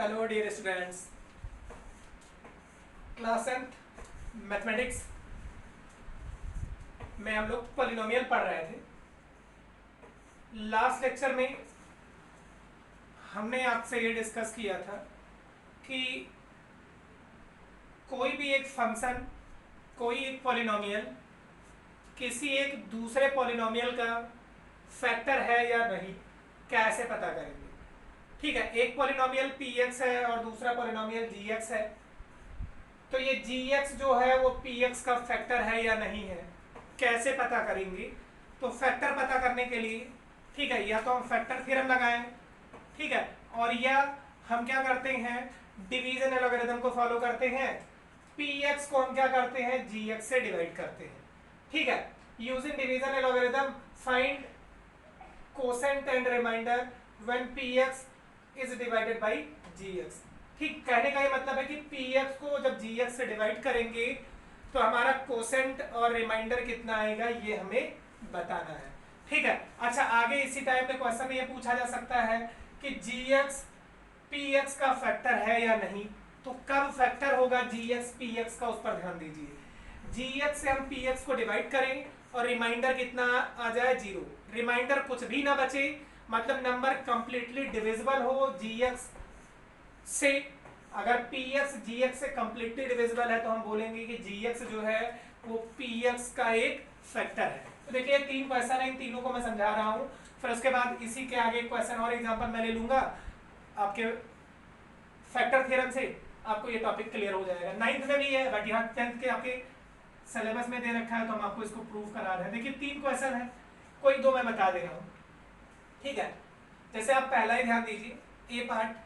Hello dear students, class 10th mathematics में हम लोग पॉलिनोमियल पढ़ रहे थे। लास्ट लेक्चर में हमने आपसे ये डिस्कस किया था कि कोई भी एक फंक्शन, कोई एक पॉलिनोमियल किसी एक दूसरे पॉलिनोमियल का फैक्टर है या नहीं, कैसे पता करेंगे। ठीक है, एक पॉलिनोमियल px है और दूसरा पॉलिनोमियल gx है, तो ये gx जो है वो px का फैक्टर है या नहीं है, कैसे पता करेंगे। तो फैक्टर पता करने के लिए, ठीक है, या तो हम फैक्टर थ्योरम लगाएं, ठीक है, और या हम क्या करते हैं, डिवीजन एल्गोरिथम को फॉलो करते हैं। px को हम क्या करते हैं, gx से डिवाइड करते हैं। ठीक है, using division algorithm find quotient and remainder when px is divided by gx। ठीक, कहने का ये मतलब है कि px को जब gx से डिवाइड करेंगे तो हमारा कोसेंट और रिमाइंडर कितना आएगा ये हमें बताना है। ठीक है, अच्छा, आगे इसी टाइप के क्वेश्चन में ये पूछा जा सकता है कि gx px का फैक्टर है या नहीं। तो कब फैक्टर होगा gx px का, उस पर ध्यान दीजिए। gx से हम px को डिवाइड करें और रिमाइंडर कितना आ जाए, 0। रिमाइंडर कुछ भी ना बचे, मतलब नंबर कंप्लीटली डिविजिबल हो gx से। अगर px gx से कंप्लीटली डिविजिबल है तो हम बोलेंगे कि gx जो है वो px का एक फैक्टर है। तो देखिए, तीन क्वेश्चन है, इन तीनों को मैं समझा रहा हूँ, फिर उसके बाद इसी के आगे क्वेश्चन और एग्जांपल मैं ले लूंगा आपके फैक्टर थ्योरम से, आपको ये टॉपिक क्लियर हो जाएगा। 9th में भी है, बट यहाँ 10th के आपके सिलेबस में दे रखा है, तो हम आपको इसको प्रूव करा रहे हैं। देखिए, 3 क्वेश्चन है, कोई 2 मैं बता दे रहा हूँ। ठीक है, जैसे आप पहला ही ध्यान दीजिए, ए पार्ट,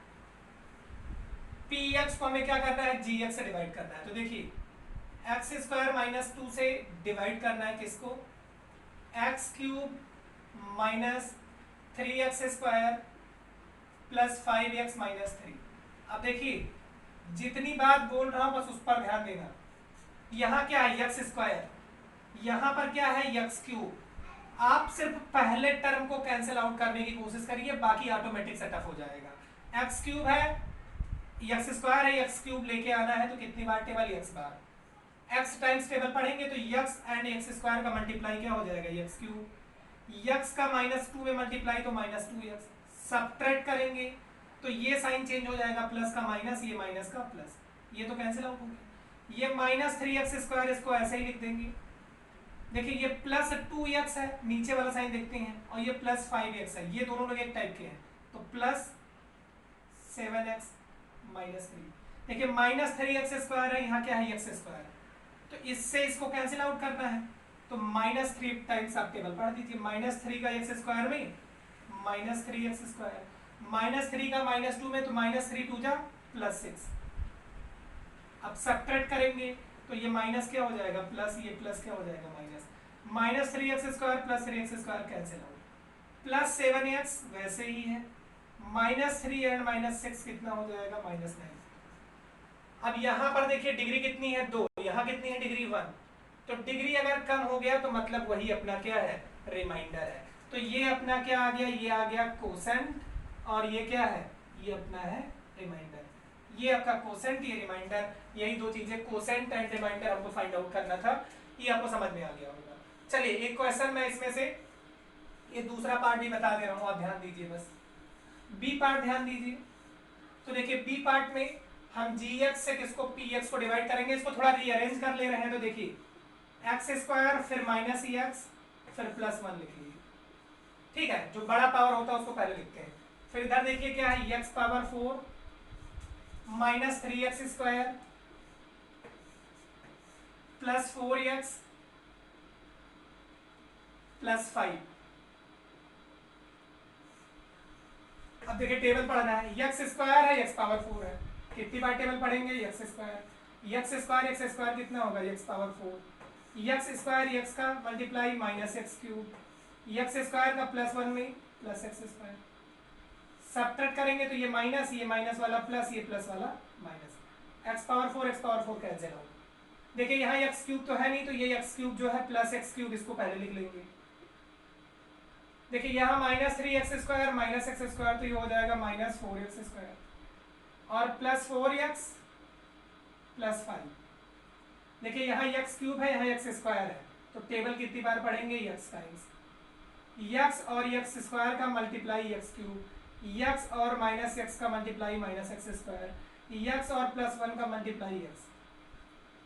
px को हमें क्या करना है, gx से डिवाइड करना है। तो देखिए, एक्स स्क्वायर माइनस 2 से डिवाइड करना है किसको, x cube minus 3x square plus 5x minus 3। अब देखिए, जितनी बात बोल रहा हूं बस उस पर ध्यान देना। यहाँ क्या है, एक्स स्क्वायर, यहाँ पर क्या है, एक्स क्यूब। आप सिर्फ पहले टर्म को कैंसिल आउट करने की कोशिश करिए, बाकी ऑटोमेटिक सेटअप हो जाएगा। एक्स क्यूब है, एक्स स्क्वायर है, एक्स क्यूब लेके आना है तो कितनी बार टेबल, एक्स बार। एक्स टाइम्स टेबल पढ़ेंगे तो एक्स एंड एक्स स्क्वायर का मल्टीप्लाई क्या हो जाएगा, एक्स क्यूब। एक्स का -2 में मल्टीप्लाई तो -2x। सब्ट्रैक्ट करेंगे तो ये साइन चेंज हो जाएगा, प्लस का माइनस, ये माइनस का प्लस, ये तो कैंसिल आउट हो गया। ये -3x स्क्वायर, इसको ऐसे ही लिख देंगे। देखिए, ये +2x है, नीचे वाला साइन देखते हैं, और ये +5x है, ये दोनों लोग एक टाइप के हैं, तो +7x माइनस 3। देखिए, -3x स्क्वायर है, यहाँ क्या है, x स्क्वायर, तो इससे इसको कैंसिल आउट करना है, तो -3 टाइम्स आप टेबल पढ़ दीजिए। -3 का x स्क्वायर में -3x स्क्वायर, -3 का -2 में तो -3 2 जा +6। अब सब्ट्रैक्ट करेंगे तो ये माइनस क्या हो जाएगा, प्लस, ये प्लस क्या हो जाएगा, minus. -3x square plus 3x square cancel out, +7x वैसे ही है, -3 एंड -6 कितना हो जाएगा, -9। अब यहाँ पर देखिए डिग्री कितनी है, 2, यहाँ कितनी है, डिग्री 1। तो डिग्री अगर कम हो गया तो मतलब वही अपना क्या है, रिमाइंडर है। तो ये अपना क्या आ गया, ये आ गया कोसेंट, और ये क्या है, ये अपना है रिमाइंडर। ये आपका कोसेंट, ये रिमाइंडर, यही दो चीजें, कोसेंट एंड रिमाइंडर हमको फाइंड आउट करना था। ये आपको समझ में आ गया होगा। चलिए, एक क्वेश्चन मैं इसमें से ये दूसरा पार्ट भी बता दे रहा हूँ, आप ध्यान दीजिए बस। बी पार्ट ध्यान दीजिए। तो देखिए, बी पार्ट में हम gx से किसको, px को डिवाइड करेंगे। इसको थोड़ा रीअरेंज कर ले रहे हैं, तो देखिए, एक्स स्क्वायर फिर -x फिर +1 लिख लीजिए। ठीक है, जो बड़ा पावर होता है उसको पहले लिखते हैं। फिर इधर देखिए क्या है, x power 4 -3x square plus 4x plus 5। अब देखिए, टेबल पढ़ना है, x स्क्वायर है, x पावर 4 है, कितनी बार टेबल पढ़ेंगे, x स्क्वायर कितना होगा, x power 4, x square x का multiply -x cube, x square का +1 में +x स्क्वायर। सब्ट्रैक्ट करेंगे तो ये माइनस, ये माइनस वाला प्लस, ये प्लस वाला minus, x power 4 cancel out. देखिए, यहाँ x क्यूब तो है नहीं, तो ये x क्यूब जो है +x क्यूब, इसको पहले लिख लेंगे। देखिए, यहाँ -3x स्क्वायर -x स्क्वायर, तो ये हो जाएगा -4x स्क्वायर। और प्लस 4x प्लस 5। देखिए यहाँ x क्यूब है, यहाँ x स्क्वायर है, तो टेबल कितनी बार पढ़ेंगे, x टाइम्स x और x स्क्वायर का मल्टीप्लाई x क्यूब, x और माइनस x का multiply minus x square, x और प्लस 1 का मल्टीप्लाई x।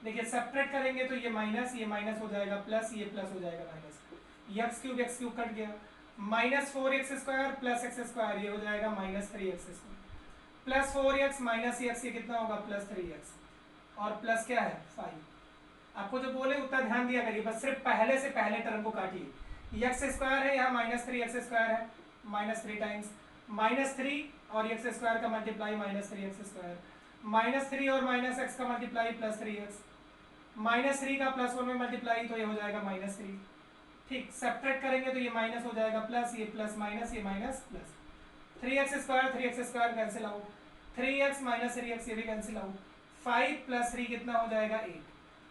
देखिए सेपरेट करेंगे तो ये माइनस हो जाएगा प्लस, ये प्लस हो जाएगा माइनस, x क्यूब कट गया, minus 4x square plus x square, ये हो जाएगा minus 3x square, plus 4x minus x, ये कितना होगा प्लस 3x, और प्लस क्या है 5। आपको जो बोले उतना ध्यान दिया करिए, बस सिर्फ पहले से पहले टर्म को काटिए। x स्क्वायर है, यहाँ माइनस 3x स्क्वायर है, माइनस 3 टाइम्स माइनस 3 और x स्क्वायर का multiply minus 3x square, minus 3 और माइनस x का मल्टीप्लाई प्लस 3x, माइनस 3 का प्लस 1 में मल्टीप्लाई तो ये हो जाएगा माइनस 3। ठीक, सेपरेट करेंगे तो ये माइनस हो जाएगा प्लस, ये प्लस माइनस, ये minus plus, 3x square cancel out, 3x minus 3x ये भी कैंसिल आउट, 5 प्लस 3 कितना हो जाएगा 8।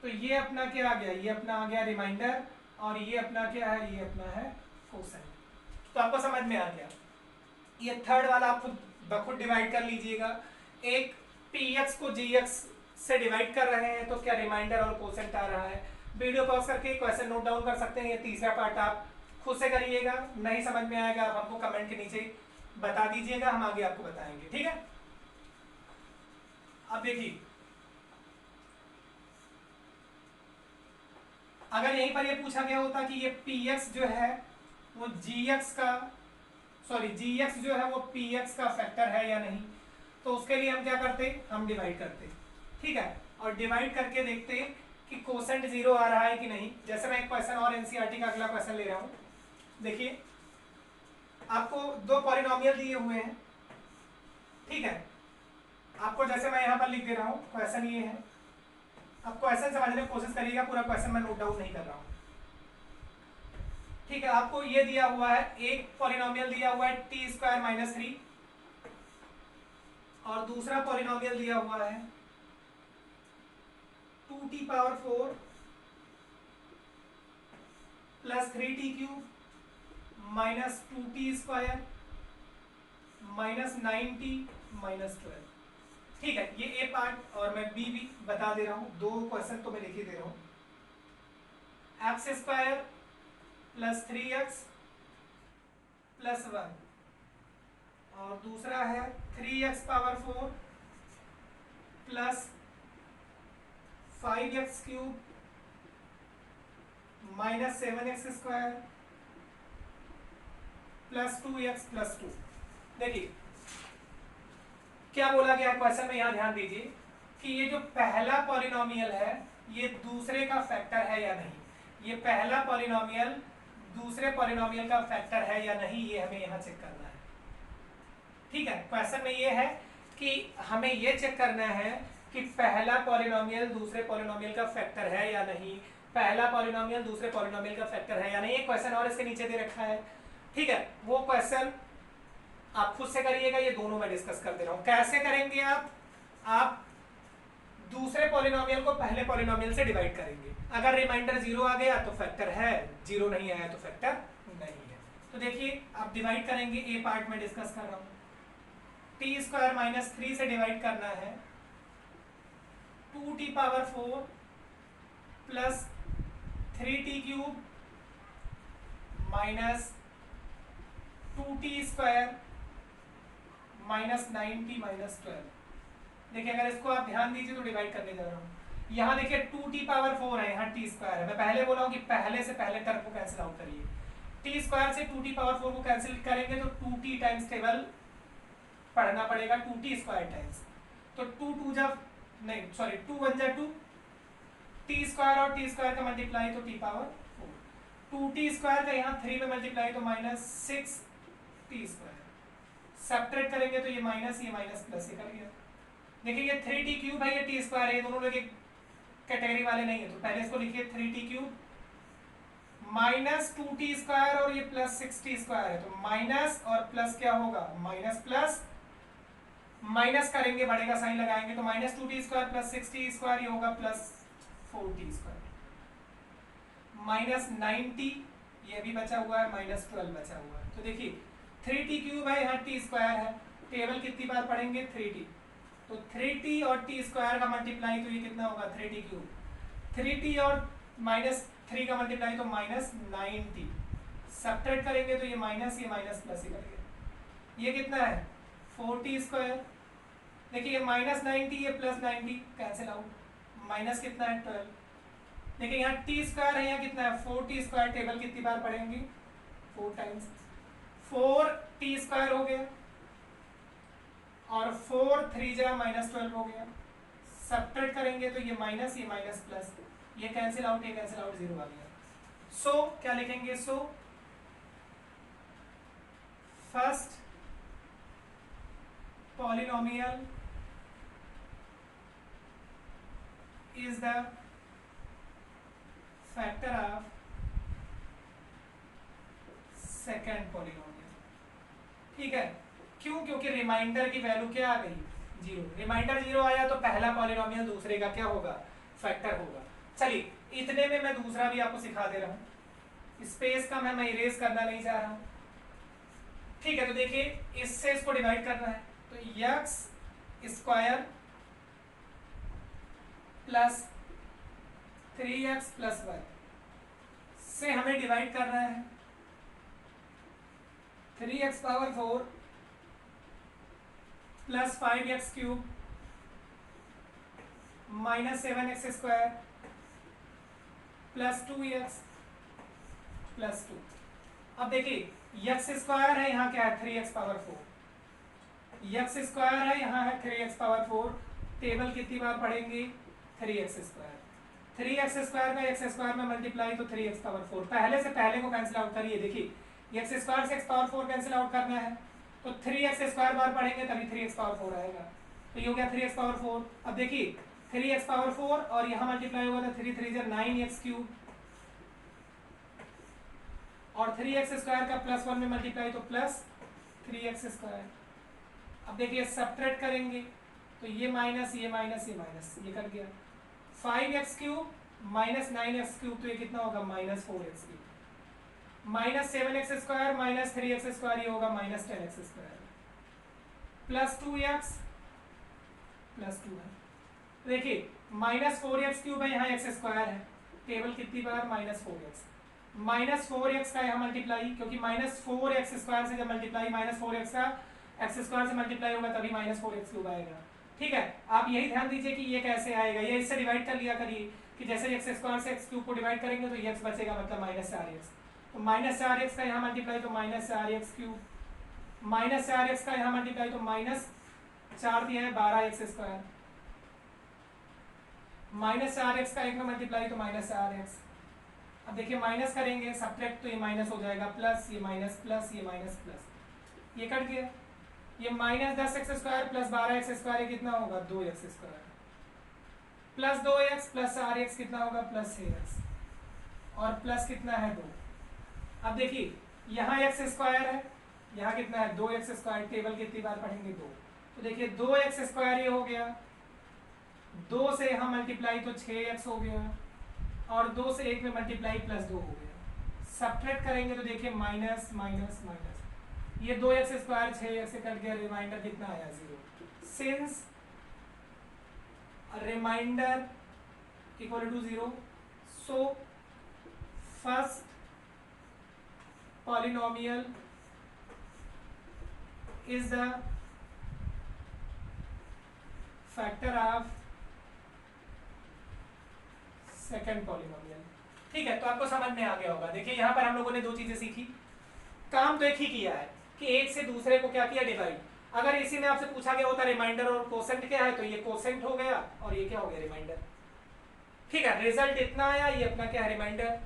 तो ये अपना क्या आ गया, ये अपना आ गया रिमाइंडर, और ये अपना क्या है, ये अपना है कोसेंट। तो आपको समझ में आ गया। ये थर्ड वाला आप खुद बखुद डिवाइड कर लीजिएगा। एक px को gx से डिवाइड कर रहे हैं तो क्या रिमाइंडर और कोसेंट आ रहा है। वीडियो पॉज करके क्वेश्चन नोट डाउन कर सकते हैं। ये तीसरा पार्ट आप खुद से करिएगा, नहीं समझ में आएगा आप हमको कमेंट के नीचे बता दीजिएगा, हम आगे आपको बताएंगे, ठीक है। अब देखिए, अगर यहीं पर ये पूछा गया होता कि ये px जो है वो gx जो है वो px का फैक्टर है या नहीं, तो उसके लिए हम क्या करते, हम डिवाइड करते, ठीक है, और डिवाइड करके देखते कि कोसेंट 0 आ रहा है कि नहीं। जैसे मैं एक क्वेश्चन और एनसीईआरटी का अगला क्वेश्चन ले रहा हूँ। देखिए, आपको दो पॉलिनोमियल दिए हुए हैं, ठीक है, आपको जैसे मैं यहाँ पर लिख दे रहा हूँ, क्वेश्चन ये है, आप क्वेश्चन समझने की कोशिश करिएगा, पूरा क्वेश्चन मैं नोट डाउन नहीं कर रहा हूँ, ठीक है। आपको ये दिया हुआ है, एक पॉलिनोमियल दिया हुआ है t स्क्वायर माइनस 3, और दूसरा पॉलिनोमियल दिया हुआ है 2t power 4 plus 3t cube minus 2t square minus 9t minus 12, ठीक है। ये ए पार्ट, और मैं बी भी बता दे रहा हूँ, दो क्वेश्चन तो मैं लिख ही दे रहा हूँ। X square plus 3x plus 1, और दूसरा है 3x power 4 plus 5x cube minus 7x square plus 2x plus 2। देखिए क्या बोला गया क्वेश्चन में, यहाँ ध्यान दीजिए कि ये जो पहला पॉलिनोमियल है ये दूसरे का फैक्टर है या नहीं। ये पहला पॉलिनोमियल दूसरे पॉलिनोमियल का फैक्टर है या नहीं, ये हमें यहाँ चेक करना है, ठीक है। क्वेश्चन में ये है कि हमें ये चेक करना है कि पहला पॉलिनोमियल दूसरे पॉलिनोमियल का फैक्टर है या नहीं, पहला पॉलिनोमियल दूसरे पॉलिनोमियल का फैक्टर है या नहीं। एक क्वेश्चन और इसके नीचे दे रखा है, ठीक है, वो क्वेश्चन आप खुद से करिएगा, ये दोनों मैं डिस्कस कर दे रहा हूं। कैसे करेंगे आप दूसरे पॉलिनोमियल को पहले पॉलिनोमियल से डिवाइड करेंगे। अगर रिमाइंडर 0 आ गया तो फैक्टर है, 0 नहीं आया तो फैक्टर नहीं है। तो देखिए आप डिवाइड करेंगे, ए पार्ट में डिस्कस कर रहा हूं। टी स्क्वायर माइनस 3 से डिवाइड करना है 2t power 4 plus 3t cube minus 2t square minus 9t minus 12। देखिए अगर इसको आप ध्यान दीजिए तो डिवाइड करने जा रहा हूँ। यहाँ देखिए 2t पावर 4 है, यहाँ t स्क्वायर है। मैं पहले बोला हूँ कि पहले से पहले टर्म को कैंसिल आउट करिए। t स्क्वायर से 2t पावर 4 को कैंसिल करेंगे तो 2t टाइम्स टेबल पढ़ना पड़ेगा, 2t स्क्वायर टाइम्स, तो 2 1 जा 2, t स्क्वायर और t स्क्वायर का मल्टीप्लाई तो t पावर 4, 2t स्क्वायर का यहाँ 3 में मल्टीप्लाई तो माइनस 6t स्क्वायर, सब्ट्रैक्ट करेंगे तो ये माइनस प्लस, ये कर गया। देखिए ये 3t क्यूब है, ये t स्क्वायर है, ये दोनों लोग एक कैटेगरी वाले नहीं है, तो पहले इसको लिखिए 3t cube minus 2t square और ये प्लस 6t स्क्वायर है, तो माइनस और प्लस क्या होगा, माइनस प्लस माइनस करेंगे, बढ़ेगा साइन लगाएंगे तो minus 2t square plus 6t square, ये होगा plus 4t square, minus 9t ये भी बचा हुआ है, माइनस 12 बचा हुआ है। तो देखिए 3t क्यूब है, यहाँ t स्क्वायर है, टेबल कितनी बार पढ़ेंगे 3t, तो 3t और t स्क्वायर का मल्टीप्लाई तो ये कितना होगा 3t क्यूब, 3t और -3 का मल्टीप्लाई तो -9t, सब्ट्रैक्ट करेंगे तो ये माइनस प्लस ही करेंगे, ये कितना है 4t स्क्वायर। देखिए ये -9t ये +9t कैंसिल आउट, माइनस कितना है 12। देखिए यहाँ t स्क्वायर है, यहाँ कितना है 4t स्क्वायर, टेबल कितनी बार पढ़ेंगे 4 टाइम्स, 4t स्क्वायर हो गया और 4 3 जा -12 हो गया, सब्ट्रैक्ट करेंगे तो ये माइनस प्लस, ये कैंसिल आउट 0 आ गया। सो क्या लिखेंगे, so first polynomial is the factor of second polynomial. ठीक है, क्यों, क्योंकि रिमाइंडर की वैल्यू क्या आ गई 0, रिमाइंडर 0 आया तो पहला पॉलिनोमियल दूसरे का क्या होगा फैक्टर होगा। चलिए इतने में मैं दूसरा भी आपको सिखा दे रहा हूँ, स्पेस कम है मैं इरेज करना नहीं चाह रहा हूँ। ठीक है, तो देखिए इससे इसको डिवाइड करना है तो x square plus 3x plus 1 से हमें डिवाइड करना है 3x power 4 plus 5x cube minus 7x square plus 2x plus 2। अब देखिए x स्क्वायर है, यहाँ क्या है 3x पावर 4, x स्क्वायर है, यहाँ है 3x पावर 4, टेबल कितनी बार पढ़ेंगे 3x स्क्वायर, 3x स्क्वायर का x स्क्वायर में मल्टीप्लाई तो 3x पावर 4, पहले से पहले को कैंसिल आउट करिए। देखिए x स्क्वायर से x पावर 4 कैंसिल आउट करना है तो 3x स्क्वायर बार पढ़ेंगे तभी 3x पावर 4 आएगा, तो ये हो गया 3x पावर 4। अब देखिए 3x पावर 4 और यहाँ मल्टीप्लाई होगा तो 3 3 जा 9x क्यूब और 3x स्क्वायर का प्लस 1 में मल्टीप्लाई तो प्लस 3x स्क्वायर। अब देखिए सब्ट्रैक्ट करेंगे तो ये माइनस ये कट गया, 5x cube minus 9x cube तो ये कितना होगा -4x cube, minus 7x square minus 3x square ये होगा -10x square plus 2x plus 2 है। देखिए -4x क्यूब है, यहाँ x स्क्वायर है, टेबल कितनी बार -4x, -4x का यहाँ मल्टीप्लाई, क्योंकि -4x स्क्वायर से जब मल्टीप्लाई -4x का x स्क्वायर से मल्टीप्लाई होगा तभी -4x क्यूब आएगा। ठीक है, आप यही ध्यान दीजिए कि ये कैसे आएगा, ये इससे डिवाइड कर लिया करिए कि जैसे x स्क्वायर से x क्यूब को डिवाइड करेंगे तो ये x बचेगा, मतलब -4x, तो -4x का यहाँ मल्टीप्लाई तो -4x क्यूब, -4x का यहाँ मल्टीप्लाई तो -4 दिया है 12x स्क्वायर, -4x का एक में मल्टीप्लाई तो -4x। अब देखिए माइनस करेंगे सब्ट्रैक्ट तो ये माइनस हो जाएगा, प्लस ये माइनस प्लस ये माइनस प्लस, ये कट गया, ये -10x square plus 12x square ये कितना होगा 2x square plus 2x plus 4x कितना होगा प्लस 6x और प्लस कितना है 2। अब देखिए यहाँ x स्क्वायर है, यहाँ कितना है 2x स्क्वायर, टेबल कितनी बार पढ़ेंगे 2, तो देखिए 2x स्क्वायर ये हो गया, 2 से यहाँ मल्टीप्लाई तो 6x हो गया और 2 से 1 में मल्टीप्लाई प्लस 2 हो गया, सब्ट्रैक्ट करेंगे तो देखिए माइनस माइनस माइनस, ये 2x स्क्वायर 6x से कट गया, रिमाइंडर कितना आया 0। Since remainder equal to 0, so first polynomial is the factor of second polynomial। ठीक है, तो आपको समझ में आ गया होगा। देखिए यहाँ पर हम लोगों ने दो चीजें सीखी, काम तो एक ही किया है कि एक से दूसरे को क्या किया डिवाइड। अगर इसी में आपसे पूछा गया होता रिमाइंडर और कोसेंट क्या है तो ये कोसेंट हो गया और ये क्या हो गया रिमाइंडर। ठीक है, रिजल्ट इतना आया, ये अपना क्या है रिमाइंडर।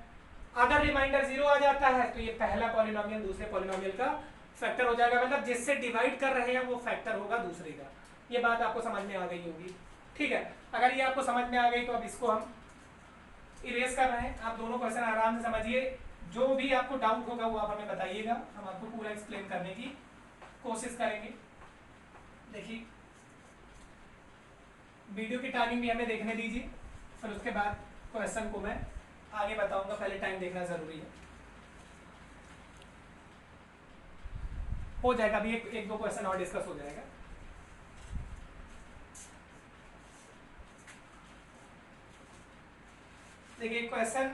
अगर रिमाइंडर 0 आ जाता है तो ये पहला पॉलिनोमियल दूसरे पॉलिनोमियल का फैक्टर हो जाएगा, मतलब जिससे डिवाइड कर रहे हैं वो फैक्टर होगा दूसरे का। ये बात आपको समझ में आ गई होगी। ठीक है, अगर ये आपको समझ में आ गई तो अब इसको हम इरेज कर रहे हैं। आप दोनों क्वेश्चन आराम से समझिए, जो भी आपको डाउट होगा वो आप हमें बताइएगा, हम आपको पूरा एक्सप्लेन करने की कोशिश करेंगे। देखिए वीडियो की टाइमिंग भी हमें देखने दीजिए, फिर उसके बाद क्वेश्चन को मैं आगे बताऊंगा, पहले टाइम देखना जरूरी है। हो जाएगा अभी एक दो क्वेश्चन और डिस्कस हो जाएगा। देखिए क्वेश्चन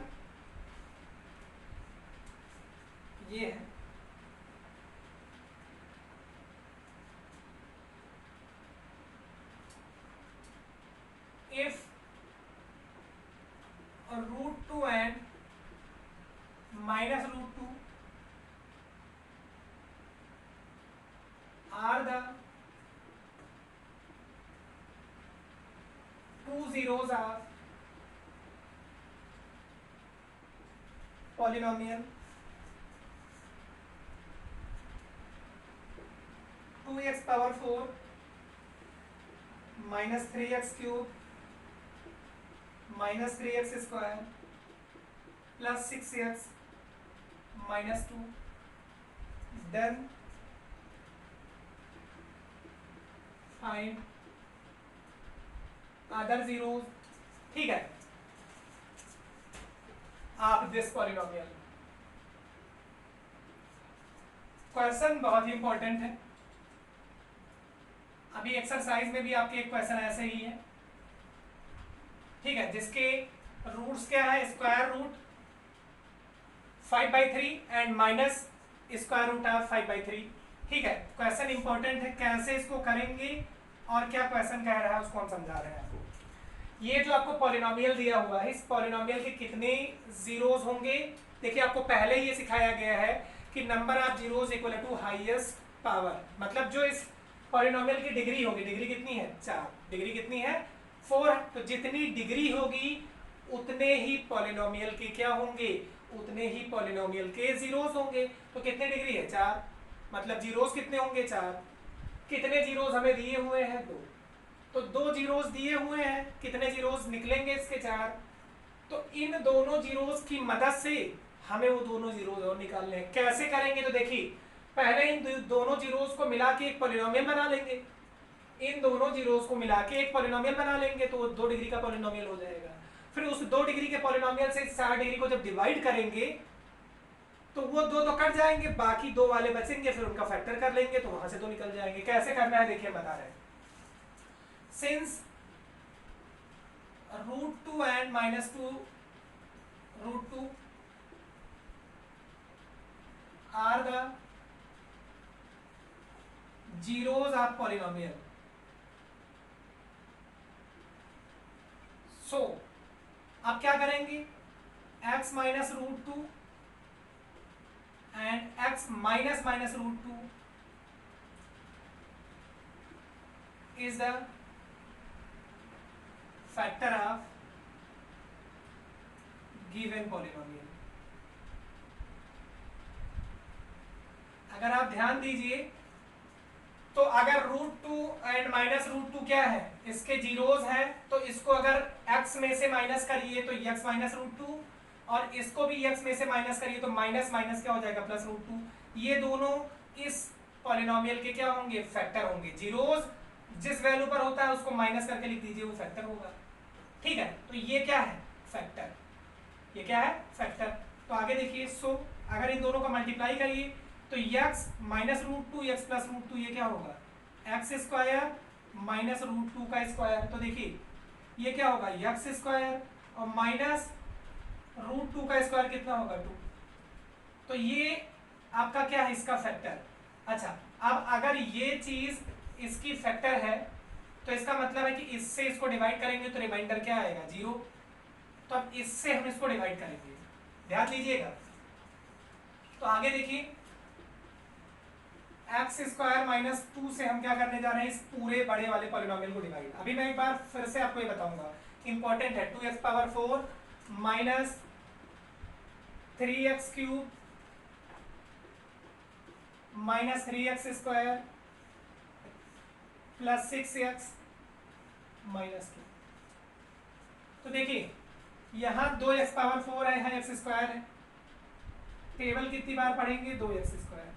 ये है, if √2 and -√2 are the two zeros of polynomial 2x power 4 minus 3x cube minus 3x square plus 6x minus 2, then find other zeros. ठीक है, आप दिस पॉलिनोमियल। क्वेश्चन बहुत ही इंपॉर्टेंट है। अभी एक्सरसाइज में भी आपके एक क्वेश्चन ऐसे ही है, ठीक है, जिसके रूट्स क्या है, square root 5/3 and minus square root of 5/3। ठीक है, क्वेश्चन इंपॉर्टेंट है, कैसे इसको करेंगे और क्या क्वेश्चन कह रहा है उसको हम समझा रहे हैं आपको। ये जो आपको पॉलिनोमियल दिया हुआ है, इस पॉलिनोमियल के कितने जीरोज होंगे। देखिए आपको पहले ही ये सिखाया गया है कि number of zeros equal to highest power, मतलब जो इस पॉलिनोमियल की डिग्री होगी, डिग्री कितनी है 4, डिग्री कितनी है 4, तो जितनी डिग्री होगी उतने ही पॉलिनोमियल के क्या होंगे, उतने ही पॉलिनोमियल के जीरोज होंगे। तो कितनी डिग्री है 4, मतलब जीरोज कितने होंगे 4। कितने जीरोज हमें दिए हुए हैं 2, तो 2 जीरोज दिए हुए हैं, कितने जीरोज निकलेंगे इसके 4। तो इन दोनों जीरोज की मदद से हमें वो दोनों जीरोज और निकालने हैं। कैसे करेंगे, तो देखिए पहले इन दोनों जीरोज को मिला के एक पॉलिनोमियल बना लेंगे, इन दोनों जीरोज को मिला के एक पॉलिनोमियल बना लेंगे तो 2 डिग्री का पॉलिनोमियल हो जाएगा। फिर उस 2 डिग्री के पॉलिनोमियल से 4 डिग्री को जब डिवाइड करेंगे तो वो 2 तो कट जाएंगे, बाकी 2 वाले बचेंगे, फिर उनका फैक्टर कर लेंगे तो वहां से 2 निकल जाएंगे। कैसे करना है देखिए बता रहे हैं। Since √2 and -2 √2 are the zeros of polynomial, so अब क्या करेंगे, x minus √2 and x minus √2 is the factor of given polynomial। अगर आप ध्यान दीजिए तो अगर √2 एंड -√2 क्या है, इसके जीरोज हैं, तो इसको अगर x में से माइनस करिए तो x माइनस √2, और इसको भी x में से माइनस करिए तो माइनस माइनस क्या हो जाएगा प्लस √2। ये दोनों इस पॉलिनोमियल के क्या होंगे, फैक्टर होंगे। जीरोज जिस वैल्यू पर होता है उसको माइनस करके लिख दीजिए, वो फैक्टर होगा। ठीक है, तो ये क्या है फैक्टर, ये क्या है फैक्टर। तो आगे देखिए, सो अगर इन दोनों को मल्टीप्लाई करिए तो x माइनस √2 x प्लस √2 ये क्या होगा, x स्क्वायर माइनस √2 का स्क्वायर। तो देखिए ये क्या होगा x स्क्वायर और माइनस √2 का स्क्वायर कितना होगा 2। तो ये आपका क्या है, इसका फैक्टर। अच्छा, अब अगर ये चीज इसकी फैक्टर है तो इसका मतलब है कि इससे इसको डिवाइड करेंगे तो रिमाइंडर क्या आएगा 0। तो अब इससे हम इसको डिवाइड करेंगे, ध्यान दीजिएगा। तो आगे देखिए, एक्स स्क्वायर माइनस 2 से हम क्या करने जा रहे हैं, इस पूरे बड़े वाले पॉलिनोमियल को डिवाइड। अभी मैं एक बार फिर से आपको ये बताऊंगा, इंपॉर्टेंट है। 2x power 4 minus 3x cube minus 3x square plus 6x minus 2। तो देखिए यहाँ 2x पावर 4 है, यहाँ x स्क्वायर है, टेबल कितनी बार पढ़ेंगे 2x स्क्वायर,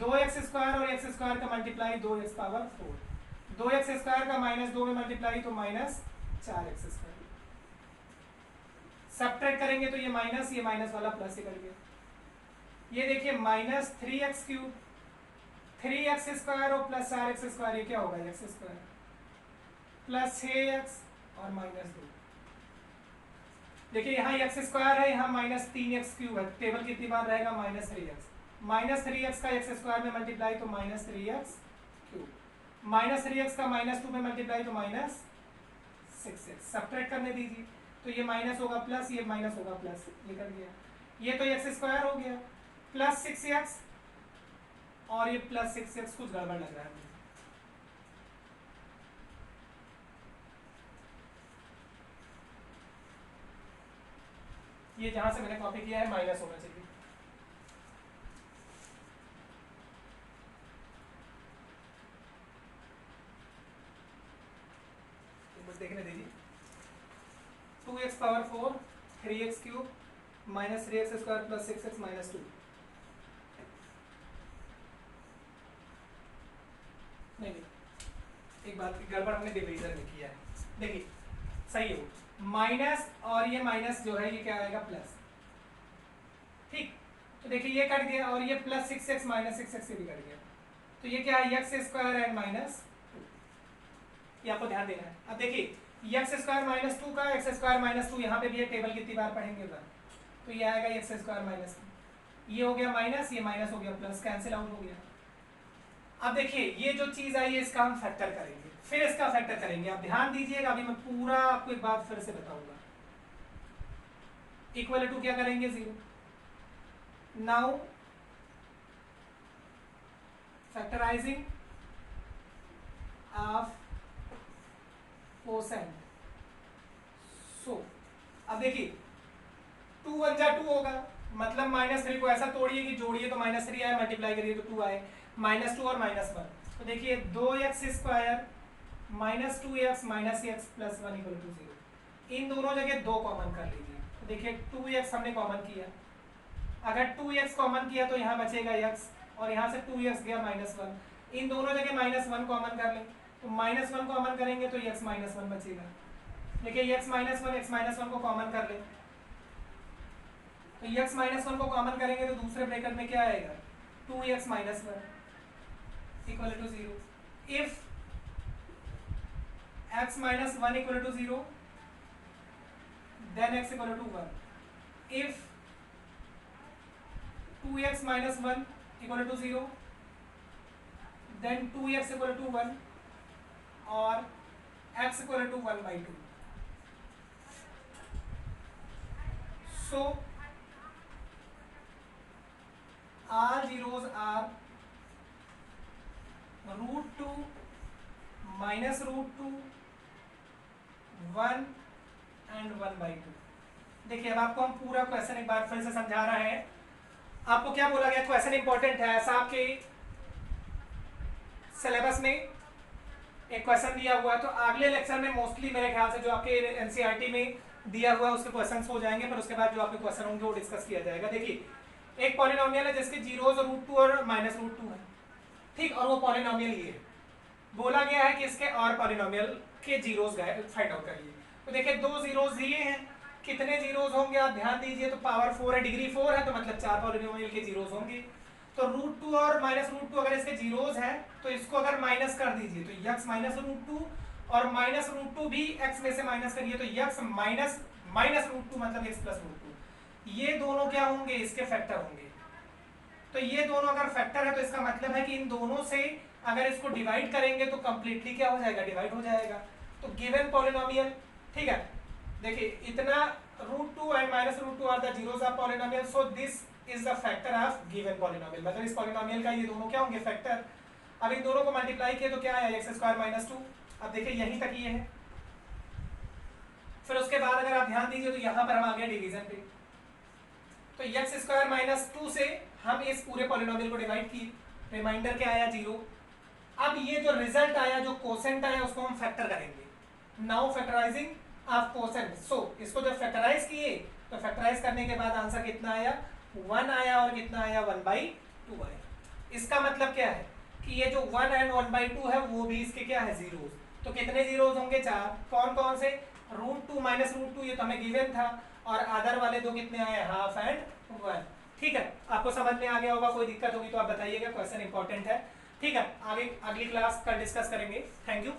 2x स्क्वायर और x स्क्वायर का multiply 2x power 4, 2x square का माइनस 2 में मल्टीप्लाई तो माइनस 4x स्क्वायर। सब्ट्रैक्ट करेंगे तो ये माइनस वाला प्लस ही कर गया। ये देखिए minus 3x cube, 3x square और प्लस 4x स्क्वायर, ये क्या होगा x स्क्वायर प्लस 6x और माइनस 2। देखिए यहाँ एक्स स्क्वायर है, यहाँ -3x³ है, टेबल कितनी बार रहेगा -3x, -3x का एक्स स्क्वायर में मल्टीप्लाई तो -3x³, -3x का -2 में मल्टीप्लाई तो -6x, सब्ट्रैक्ट करने दीजिए तो ये माइनस होगा प्लस, ये माइनस होगा प्लस, ये कर गया, ये तो एक्स स्क्वायर हो गया प्लस 6x और ये प्लस 6x, कुछ गड़बड़ लग रहा है मुझे। ये जहां से मैंने कॉपी किया है माइनस होना चाहिए। देखने दीजिए 2x power 4 3x³ -3x² plus 6x -2, नहीं एक बात गड़बड़ हमने डिवीजन में किया है, देखिए सही हो, माइनस और ये माइनस जो है ये क्या आएगा प्लस, ठीक, तो देखिए ये कट गया और ये प्लस 6x -6x से भी कट गया, तो ये क्या है x² एंड -2, ये आपको ध्यान देना है। अब देखिए x² -2 का x² -2 यहाँ पे भी है, टेबल कितनी बार पढ़ेंगे बार, तो ये आएगा x² -2, ये हो गया माइनस, ये माइनस हो गया प्लस, कैंसिल आउट हो गया। अब देखिए ये जो चीज आई है इसका हम फैक्टर करेंगे, फिर इसका फैक्टर करेंगे, आप ध्यान दीजिएगा, अभी मैं पूरा आपको एक बात फिर से बताऊंगा। इक्वल टू क्या करेंगे 0, नाउ फैक्टराइजिंग ऑफ कोसेंट, सो अब देखिए 2 1 जा 2 होगा, मतलब -3 को ऐसा तोड़िए कि जोड़िए तो -3 आए, मल्टीप्लाई करिए तो 2 आए, -2 और -1, तो देखिए 2x² -2x -x प्लस 1 = 0, इन दोनों जगह 2 कॉमन कर लीजिए, तो देखिए 2x हमने कॉमन किया, अगर 2x कॉमन किया तो यहाँ बचेगा x और यहाँ से 2x गया -1, इन दोनों जगह -1 कॉमन कर लें, तो -1 कॉमन करेंगे तो x -1 बचेगा, देखिए x -1 को कॉमन कर लें, तो x -1 को कॉमन करेंगे तो दूसरे ब्रैकेट में क्या आएगा 2x -1 = 0, if x -1 = 0 then x = 1, if 2x -1 = 0 then 2x = 1 और x = 1/2, so all zeros are √2 -√2 1 and 1/2। देखिए अब आपको हम पूरा क्वेश्चन एक बार फिर से समझा रहे हैं, आपको क्या बोला गया, क्वेश्चन इंपॉर्टेंट है, ऐसा आपके सिलेबस में एक क्वेश्चन दिया हुआ है, तो अगले लेक्चर में मोस्टली मेरे ख्याल से जो आपके एनसीईआरटी में दिया हुआ है उसके क्वेश्चंस हो जाएंगे, पर उसके बाद जो आपके क्वेश्चन होंगे वो डिस्कस किया जाएगा। देखिए एक पॉलिनोमियल है जिसके जीरोस √2 और -√2 है, ठीक, और वो पॉलिनोमियल ये है, बोला गया है कि इसके और पॉलिनोमियल के जीरोस फाइंड आउट करिए, तो देखिए 2 जीरोस दिए हैं, कितने जीरोस होंगे आप ध्यान दीजिए, तो पावर 4 है, डिग्री 4 है, तो मतलब 4 पॉलिनोमियल के जीरोस होंगे, तो √2 और -√2 अगर इसके जीरोस हैं तो इसको अगर माइनस कर दीजिए तो x -√2 और -√2 भी x में से माइनस करिए तो x -√2 मतलब x + √2, ये दोनों क्या होंगे, इसके फैक्टर होंगे, तो ये दोनों अगर फैक्टर है तो इसका मतलब है कि इन दोनों से अगर इसको डिवाइड करेंगे तो कंप्लीटली क्या हो जाएगा, डिवाइड हो जाएगा, तो गिवन पॉलिनोमियल, ठीक है, देखिए इतना √2 and -√2 are the zeros of polynomial, so this is the factor of given polynomial, मतलब इस पॉलिनोमियल का ये दोनों क्या होंगे, फैक्टर। अब इन दोनों को मल्टीप्लाई किए तो क्या आया x² -2, अब देखिए यहीं तक ये है, फिर उसके बाद अगर आप ध्यान दीजिए तो यहाँ पर हम आ गए डिवीजन पे, तो x² -2 से हम इस पूरे पॉलिनोमियल को डिवाइड किए, रिमाइंडर क्या आया 0, अब ये जो रिजल्ट आया, जो कोसेंट आया, उसको हम फैक्टर करेंगे, नाउ फैक्टराइजिंग ऑफ कोसेंट, सो इसको जब फैक्टराइज किए तो फैक्टराइज करने के बाद आंसर कितना आया, 1 आया, और कितना आया 1/2 आया। इसका मतलब क्या है कि ये जो 1 एंड 1/2 है वो भी इसके क्या है, जीरोस, तो कितने जीरोस होंगे, 4, कौन कौन से, √2 -√2 ये तो हमें गिवन था, और अदर वाले दो कितने आए, हाफ एंड 1, ठीक है, आपको समझ में आ गया होगा, कोई दिक्कत होगी तो आप बताइएगा, क्वेश्चन इंपॉर्टेंट है, ठीक है, आगे अगली क्लास कल डिस्कस करेंगे, थैंक यू।